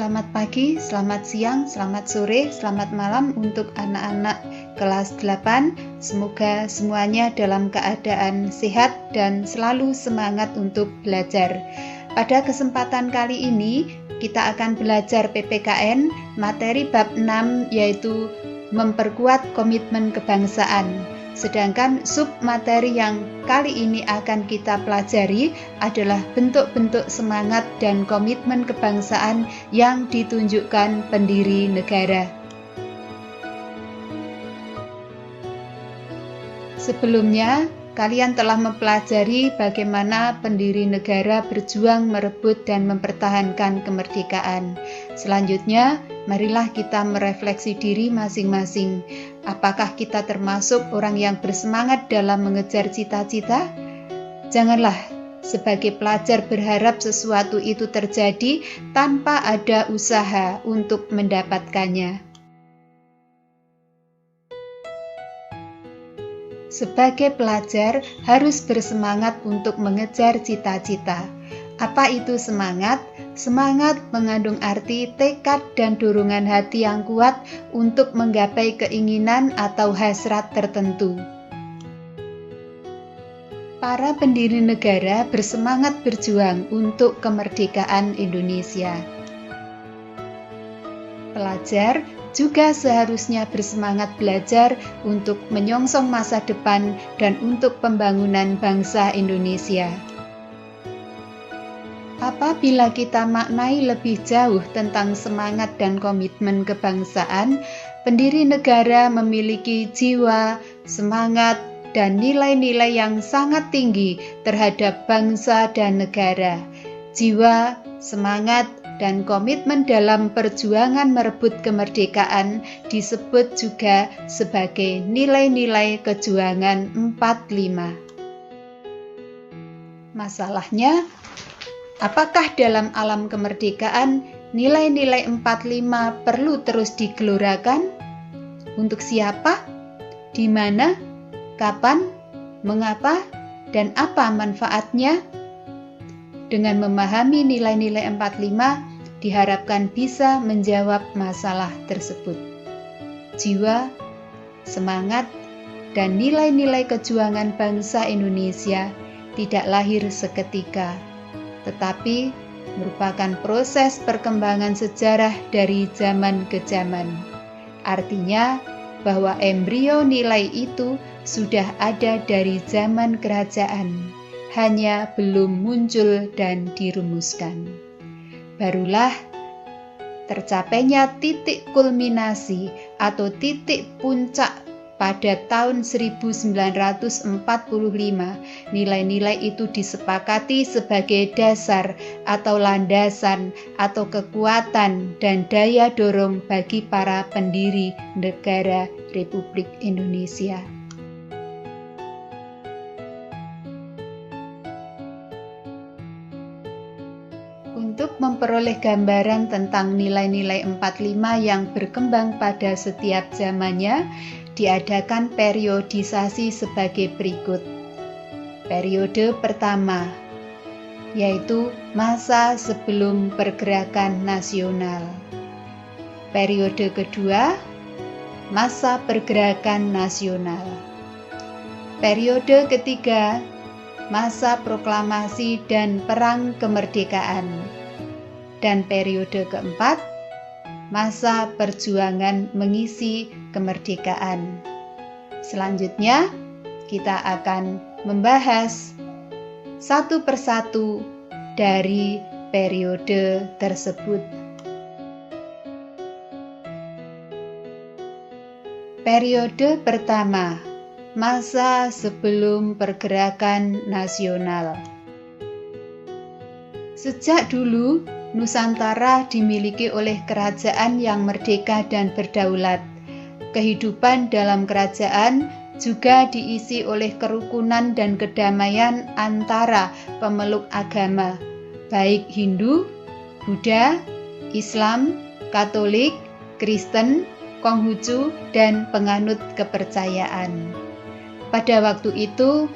Selamat pagi, selamat siang, selamat sore, selamat malam untuk anak-anak kelas 8. Semoga semuanya dalam keadaan sehat dan selalu semangat untuk belajar. Pada kesempatan kali ini, kita akan belajar PPKN materi bab 6 yaitu memperkuat komitmen kebangsaan. Sedangkan submateri yang kali ini akan kita pelajari adalah bentuk-bentuk semangat dan komitmen kebangsaan yang ditunjukkan pendiri negara. Sebelumnya, kalian telah mempelajari bagaimana pendiri negara berjuang merebut dan mempertahankan kemerdekaan. Selanjutnya, marilah kita merefleksi diri masing-masing. Apakah kita termasuk orang yang bersemangat dalam mengejar cita-cita? Janganlah sebagai pelajar berharap sesuatu itu terjadi tanpa ada usaha untuk mendapatkannya. Sebagai pelajar harus bersemangat untuk mengejar cita-cita. Apa itu semangat? Semangat mengandung arti tekad dan dorongan hati yang kuat untuk menggapai keinginan atau hasrat tertentu. Para pendiri negara bersemangat berjuang untuk kemerdekaan Indonesia. Pelajar juga seharusnya bersemangat belajar untuk menyongsong masa depan dan untuk pembangunan bangsa Indonesia. Apabila kita maknai lebih jauh tentang semangat dan komitmen kebangsaan, pendiri negara memiliki jiwa, semangat, dan nilai-nilai yang sangat tinggi terhadap bangsa dan negara. Jiwa, semangat, dan komitmen dalam perjuangan merebut kemerdekaan disebut juga sebagai nilai-nilai kejuangan 45. Masalahnya, apakah dalam alam kemerdekaan nilai-nilai 45 perlu terus digelorakan? Untuk siapa? Di mana? Kapan? Mengapa? Dan apa manfaatnya? Dengan memahami nilai-nilai 45, diharapkan bisa menjawab masalah tersebut. Jiwa, semangat, dan nilai-nilai kejuangan bangsa Indonesia tidak lahir seketika, tetapi merupakan proses perkembangan sejarah dari zaman ke zaman. Artinya bahwa embrio nilai itu sudah ada dari zaman kerajaan, hanya belum muncul dan dirumuskan. Barulah tercapainya titik kulminasi atau titik puncak pada tahun 1945. Nilai-nilai itu disepakati sebagai dasar atau landasan atau kekuatan dan daya dorong bagi para pendiri negara Republik Indonesia. Untuk memperoleh gambaran tentang nilai-nilai 45 yang berkembang pada setiap zamannya, diadakan periodisasi sebagai berikut. Periode pertama, yaitu masa sebelum pergerakan nasional. Periode kedua, masa pergerakan nasional. Periode ketiga, masa proklamasi dan perang kemerdekaan. Dan periode keempat, masa perjuangan mengisi kemerdekaan. Selanjutnya, kita akan membahas satu persatu dari periode tersebut. Periode pertama, masa sebelum pergerakan nasional. Sejak dulu, Nusantara dimiliki oleh kerajaan yang merdeka dan berdaulat. Kehidupan dalam kerajaan juga diisi oleh kerukunan dan kedamaian antara pemeluk agama, baik Hindu, Buddha, Islam, Katolik, Kristen, Konghucu, dan penganut kepercayaan. Pada waktu itu,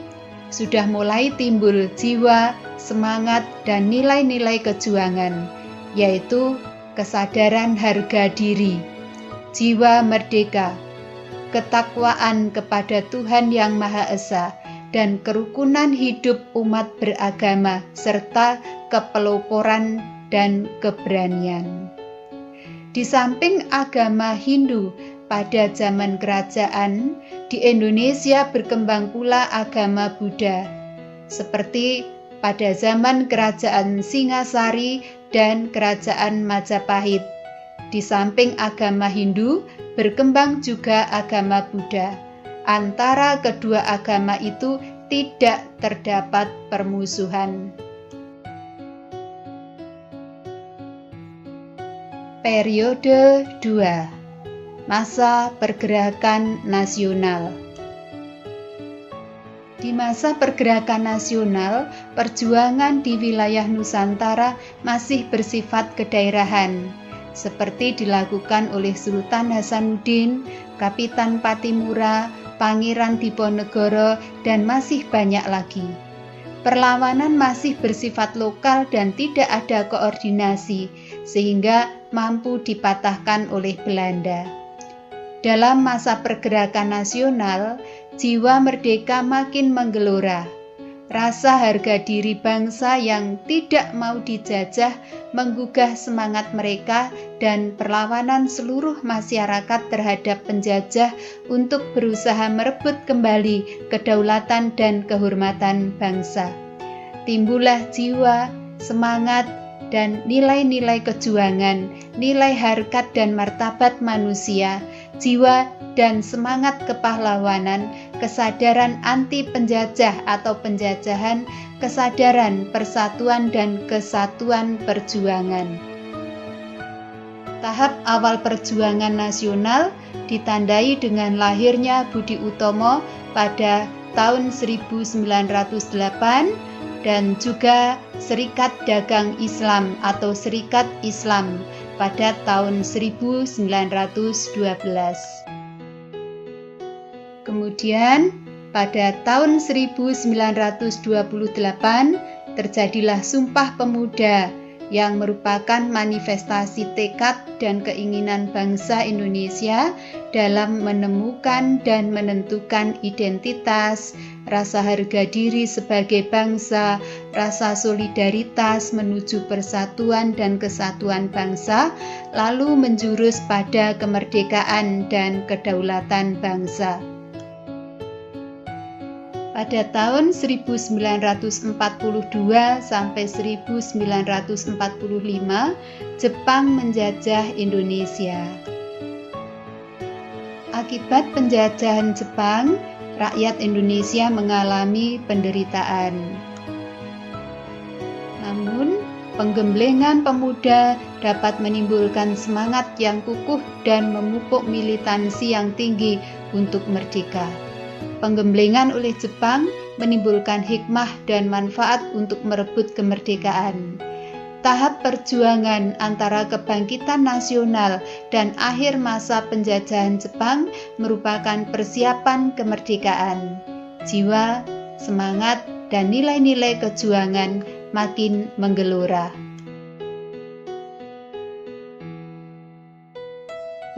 sudah mulai timbul jiwa, semangat, dan nilai-nilai kejuangan, yaitu kesadaran harga diri, jiwa merdeka, ketakwaan kepada Tuhan Yang Maha Esa, dan kerukunan hidup umat beragama, serta kepeloporan dan keberanian. Di samping agama Hindu pada zaman kerajaan, di Indonesia berkembang pula agama Buddha, seperti pada zaman kerajaan Singasari dan kerajaan Majapahit. Di samping agama Hindu, berkembang juga agama Buddha. Antara kedua agama itu tidak terdapat permusuhan. Periode 2. Masa pergerakan nasional. Di masa pergerakan nasional, perjuangan di wilayah Nusantara masih bersifat kedaerahan, seperti dilakukan oleh Sultan Hasanuddin, Kapitan Patimura, Pangeran Diponegoro, dan masih banyak lagi. Perlawanan masih bersifat lokal dan tidak ada koordinasi, sehingga mampu dipatahkan oleh Belanda. Dalam masa pergerakan nasional, jiwa merdeka makin menggelora. Rasa harga diri bangsa yang tidak mau dijajah menggugah semangat mereka dan perlawanan seluruh masyarakat terhadap penjajah untuk berusaha merebut kembali kedaulatan dan kehormatan bangsa. Timbullah jiwa, semangat, dan nilai-nilai kejuangan, nilai harkat dan martabat manusia, jiwa dan semangat kepahlawanan, kesadaran anti penjajah atau penjajahan, kesadaran persatuan dan kesatuan perjuangan. Tahap awal perjuangan nasional ditandai dengan lahirnya Budi Utomo pada tahun 1908 dan juga Serikat Dagang Islam atau Serikat Islam pada tahun 1912. Kemudian pada tahun 1928 terjadilah Sumpah Pemuda yang merupakan manifestasi tekad dan keinginan bangsa Indonesia dalam menemukan dan menentukan identitas, rasa harga diri sebagai bangsa, rasa solidaritas menuju persatuan dan kesatuan bangsa, lalu menjurus pada kemerdekaan dan kedaulatan bangsa. Pada tahun 1942 sampai 1945, Jepang menjajah Indonesia. Akibat penjajahan Jepang, rakyat Indonesia mengalami penderitaan. Namun, penggemblengan pemuda dapat menimbulkan semangat yang kukuh dan memupuk militansi yang tinggi untuk merdeka. Penggemblengan oleh Jepang menimbulkan hikmah dan manfaat untuk merebut kemerdekaan. Tahap perjuangan antara kebangkitan nasional dan akhir masa penjajahan Jepang merupakan persiapan kemerdekaan. Jiwa, semangat, dan nilai-nilai kejuangan makin menggelora.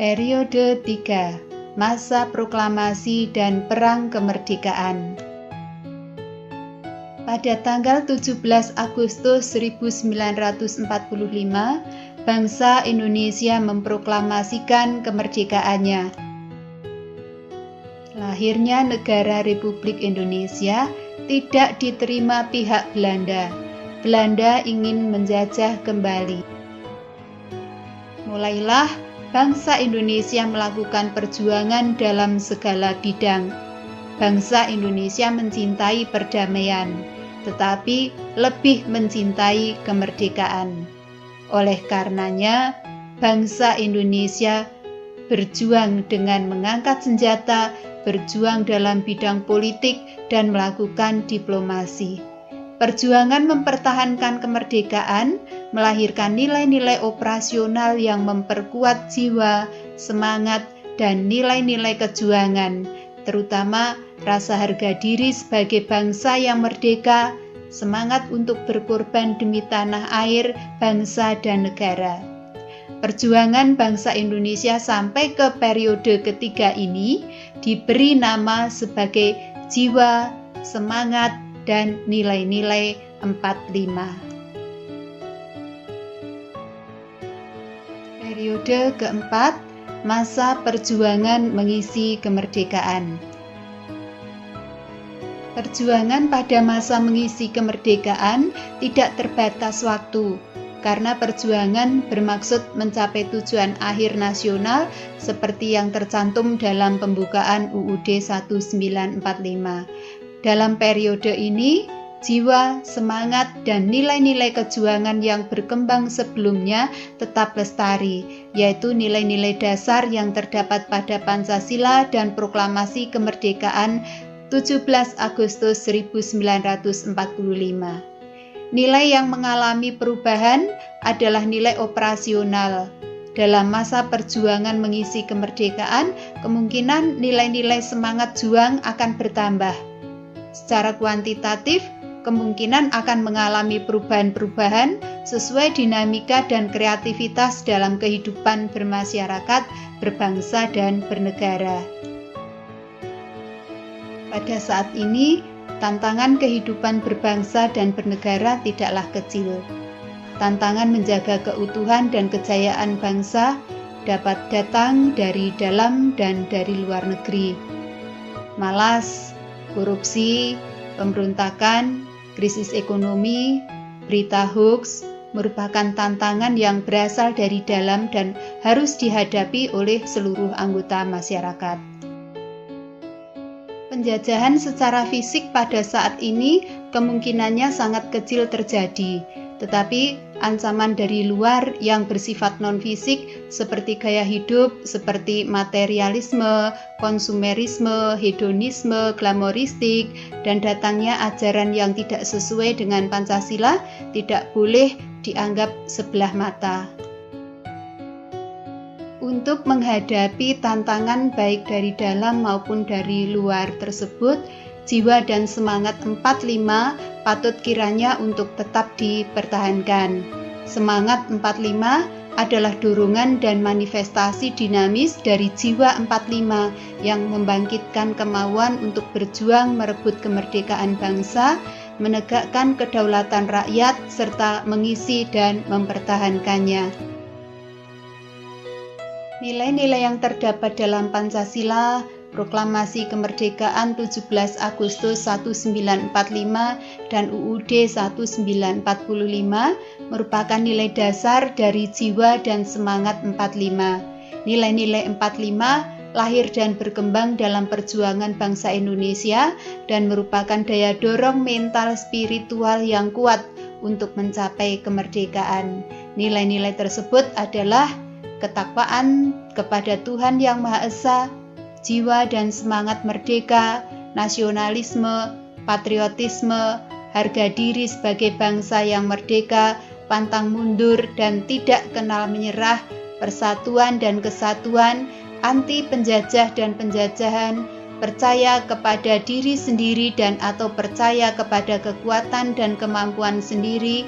Periode 3. Masa proklamasi dan perang kemerdekaan. Pada tanggal 17 Agustus 1945, bangsa Indonesia memproklamasikan kemerdekaannya. Lahirnya negara Republik Indonesia tidak diterima pihak Belanda. Belanda ingin menjajah kembali. Mulailah bangsa Indonesia melakukan perjuangan dalam segala bidang. Bangsa Indonesia mencintai perdamaian, tetapi lebih mencintai kemerdekaan. Oleh karenanya, bangsa Indonesia berjuang dengan mengangkat senjata, berjuang dalam bidang politik, dan melakukan diplomasi. Perjuangan mempertahankan kemerdekaan melahirkan nilai-nilai operasional yang memperkuat jiwa, semangat, dan nilai-nilai kejuangan, terutama rasa harga diri sebagai bangsa yang merdeka, semangat untuk berkorban demi tanah air, bangsa, dan negara. Perjuangan bangsa Indonesia sampai ke periode ketiga ini diberi nama sebagai jiwa, semangat, dan nilai-nilai 45. Periode keempat, masa perjuangan mengisi kemerdekaan. Perjuangan pada masa mengisi kemerdekaan tidak terbatas waktu, karena perjuangan bermaksud mencapai tujuan akhir nasional seperti yang tercantum dalam pembukaan UUD 1945. Dalam periode ini, jiwa, semangat, dan nilai-nilai kejuangan yang berkembang sebelumnya tetap lestari, yaitu nilai-nilai dasar yang terdapat pada Pancasila dan Proklamasi Kemerdekaan 17 Agustus 1945. Nilai yang mengalami perubahan adalah nilai operasional. Dalam masa perjuangan mengisi kemerdekaan, kemungkinan nilai-nilai semangat juang akan bertambah. Secara kuantitatif, kemungkinan akan mengalami perubahan-perubahan sesuai dinamika dan kreativitas dalam kehidupan bermasyarakat, berbangsa, dan bernegara. Pada saat ini, tantangan kehidupan berbangsa dan bernegara tidaklah kecil. Tantangan menjaga keutuhan dan kejayaan bangsa dapat datang dari dalam dan dari luar negeri. Malas, korupsi, pemberontakan, krisis ekonomi, berita hoaks merupakan tantangan yang berasal dari dalam dan harus dihadapi oleh seluruh anggota masyarakat. Penjajahan secara fisik pada saat ini kemungkinannya sangat kecil terjadi, tetapi ancaman dari luar yang bersifat non-fisik seperti gaya hidup, seperti materialisme, konsumerisme, hedonisme, glamoristik, dan datangnya ajaran yang tidak sesuai dengan Pancasila tidak boleh dianggap sebelah mata. Untuk menghadapi tantangan baik dari dalam maupun dari luar tersebut, jiwa dan semangat 45 patut kiranya untuk tetap dipertahankan. Semangat 45 adalah dorongan dan manifestasi dinamis dari jiwa 45 yang membangkitkan kemauan untuk berjuang merebut kemerdekaan bangsa, menegakkan kedaulatan rakyat, serta mengisi dan mempertahankannya. Nilai-nilai yang terdapat dalam Pancasila, Proklamasi Kemerdekaan 17 Agustus 1945 dan UUD 1945 merupakan nilai dasar dari jiwa dan semangat 45. Nilai-nilai 45 lahir dan berkembang dalam perjuangan bangsa Indonesia dan merupakan daya dorong mental spiritual yang kuat untuk mencapai kemerdekaan. Nilai-nilai tersebut adalah ketakwaan kepada Tuhan Yang Maha Esa, jiwa dan semangat merdeka, nasionalisme, patriotisme, harga diri sebagai bangsa yang merdeka, pantang mundur dan tidak kenal menyerah, persatuan dan kesatuan, anti penjajah dan penjajahan, percaya kepada diri sendiri dan atau percaya kepada kekuatan dan kemampuan sendiri,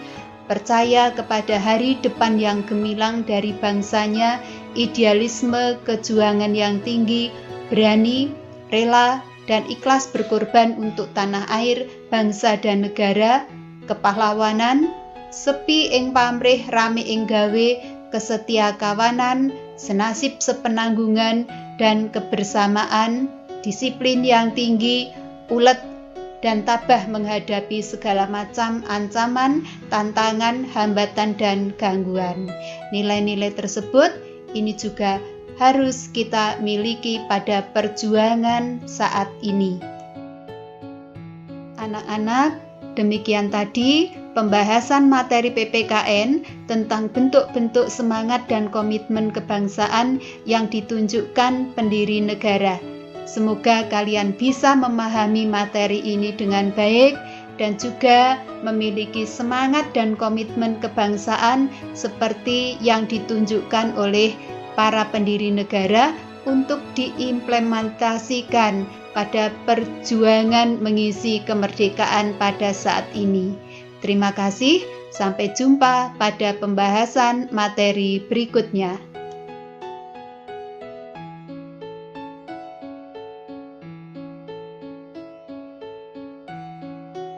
percaya kepada hari depan yang gemilang dari bangsanya, idealisme, kejuangan yang tinggi, berani, rela, dan ikhlas berkorban untuk tanah air, bangsa dan negara, kepahlawanan, sepi ing pamrih rame ing gawe, kesetia kawanan, senasib sepenanggungan, dan kebersamaan, disiplin yang tinggi, ulet, dan tabah menghadapi segala macam ancaman, tantangan, hambatan, dan gangguan. Nilai-nilai tersebut ini juga harus kita miliki pada perjuangan saat ini. Anak-anak, demikian tadi pembahasan materi PPKN tentang bentuk-bentuk semangat dan komitmen kebangsaan yang ditunjukkan pendiri negara. Semoga kalian bisa memahami materi ini dengan baik dan juga memiliki semangat dan komitmen kebangsaan seperti yang ditunjukkan oleh para pendiri negara untuk diimplementasikan pada perjuangan mengisi kemerdekaan pada saat ini. Terima kasih, sampai jumpa pada pembahasan materi berikutnya.